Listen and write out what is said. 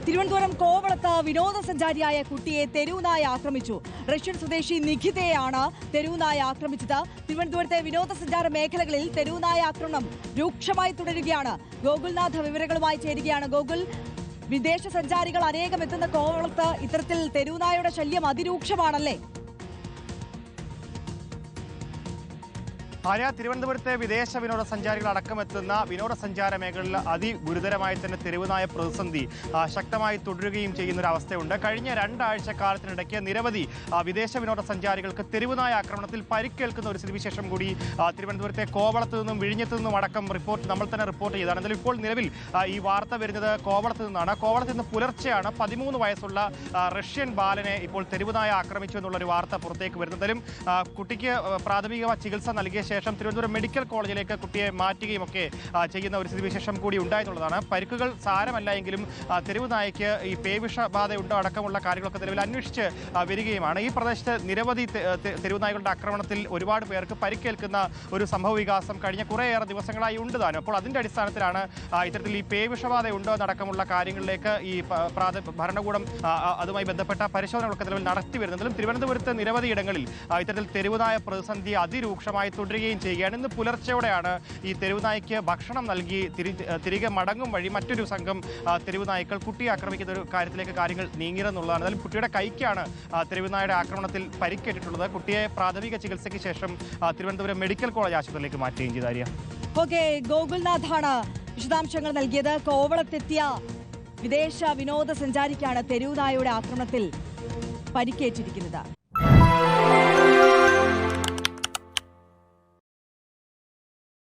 തിരുവനന്തപുരം കോവളത്ത് വിനോദസഞ്ചാരിയായ കുട്ടിയെ തെരുവുനായ ആക്രമിച്ചു. റഷ്യൻ സ്വദേശി നിഖിതയെയാണ് തെരുവുനായ ആക്രമിച്ചത്. തിരുവനന്തപുരത്തെ വിനോദസഞ്ചാര മേഖലകളിൽ തെരുവുനായ ആക്രമണം രൂക്ഷമായി തുടരുകയാണ്. ഗോകുൽനാഥ് വിവരങ്ങളുമായി ചേരുകയാണ്. ഗോകുൽ, വിദേശ സഞ്ചാരികൾ അനേകം എത്തുന്ന കോവളത്ത് ഇത്തരത്തിൽ തെരുവുനായയുടെ ശല്യം അതിരൂക്ഷമാണല്ലേ? തിരുവനന്തപുരത്തെ വിദേശ വിനോദസഞ്ചാരികൾ അടക്കമെത്തുന്ന വിനോദസഞ്ചാര മേഖലയിൽ അതിഗുരുതരമായി തന്നെ തെരുവുനായ പ്രതിസന്ധി ശക്തമായി തുടരുകയും ചെയ്യുന്ന ഒരു അവസ്ഥയുണ്ട്. കഴിഞ്ഞ രണ്ടാഴ്ചക്കാലത്തിനിടയ്ക്ക് നിരവധി വിദേശ വിനോദസഞ്ചാരികൾക്ക് തെരുവുനായ ആക്രമണത്തിൽ പരിക്കേൽക്കുന്ന ഒരു സ്ഥിതിവിശേഷം കൂടി തിരുവനന്തപുരത്തെ കോവളത്ത് നിന്നും വിഴിഞ്ഞത്ത് നിന്നും അടക്കം നമ്മൾ തന്നെ റിപ്പോർട്ട് ചെയ്തതാണ്. എന്തായാലും ഇപ്പോൾ നിലവിൽ ഈ വാർത്ത വരുന്നത് കോവളത്ത് നിന്നാണ്. കോവളത്ത് നിന്ന് പുലർച്ചെയാണ് 13 വയസ്സുള്ള റഷ്യൻ ബാലനെ ഇപ്പോൾ തെരുവുനായ ആക്രമിച്ചു എന്നുള്ളൊരു വാർത്ത പുറത്തേക്ക് വരുന്നതിലും കുട്ടിക്ക് പ്രാഥമിക ചികിത്സ നൽകിയ ശേഷം തിരുവനന്തപുരം മെഡിക്കൽ കോളേജിലേക്ക് കുട്ടിയെ മാറ്റുകയും ഒക്കെ ചെയ്യുന്ന ഒരു സ്ഥിതിവിശേഷം കൂടി ഉണ്ടായെന്നുള്ളതാണ്. പരിക്കുകൾ സാരമല്ല എങ്കിലും തെരുവുനായ്ക്ക് ഈ പേവിഷബാധയുണ്ടോ അടക്കമുള്ള കാര്യങ്ങളൊക്കെ നിലവിൽ അന്വേഷിച്ച് വരികയുമാണ്. ഈ പ്രദേശത്ത് നിരവധി തെരുവുനായ്ക്കളുടെ ആക്രമണത്തിൽ ഒരുപാട് പേർക്ക് പരിക്കേൽക്കുന്ന ഒരു സംഭവ വികാസം കഴിഞ്ഞ കുറേയേറെ ദിവസങ്ങളായി ഉണ്ട് താനും. അപ്പോൾ അതിന്റെ അടിസ്ഥാനത്തിലാണ് ഇത്തരത്തിൽ ഈ പേവിഷബാധ ഉണ്ടോ എന്നടക്കമുള്ള കാര്യങ്ങളിലേക്ക് ഈ ഭരണകൂടം അതുമായി ബന്ധപ്പെട്ട പരിശോധനകളൊക്കെ നിലവിൽ നടത്തി വരുന്നതിലും തിരുവനന്തപുരത്ത് നിരവധി ഇടങ്ങളിൽ ഇത്തരത്തിൽ തെരുവുനായ പ്രതിസന്ധി അതിരൂക്ഷമായി തുടരുകയും ചെയ്യുകയാണ്. ഇന്ന് പുലർച്ചെയോടെയാണ് ഈ തെരുവുനായ്ക്ക് ഭക്ഷണം നൽകി തിരികെ മടങ്ങും വഴി മറ്റൊരു സംഘം തെരുവുനായ്ക്കൾ കുട്ടിയെ ആക്രമിക്കുന്ന ഒരു കാര്യത്തിലേക്ക് കാര്യങ്ങൾ നീങ്ങിയെന്നുള്ളതാണ്. എന്നാലും കുട്ടിയുടെ കൈക്കാണ് തെരുവുനായുടെ ആക്രമണത്തിൽ പരിക്കേറ്റിട്ടുള്ളത്. കുട്ടിയെ പ്രാഥമിക ചികിത്സയ്ക്ക് ശേഷം തിരുവനന്തപുരം മെഡിക്കൽ കോളേജ് ആശുപത്രിയിലേക്ക് മാറ്റുകയും ചെയ്തു. ഓക്കെ, ഗോകുൽനാഥാണ് വിശദാംശങ്ങൾ നൽകിയത്. കോവളത്തെത്തിയ വിദേശ വിനോദസഞ്ചാരിക്കാണ് തെരുവുനായയുടെ ആക്രമണത്തിൽ പരിക്കേറ്റിരിക്കുന്നത്.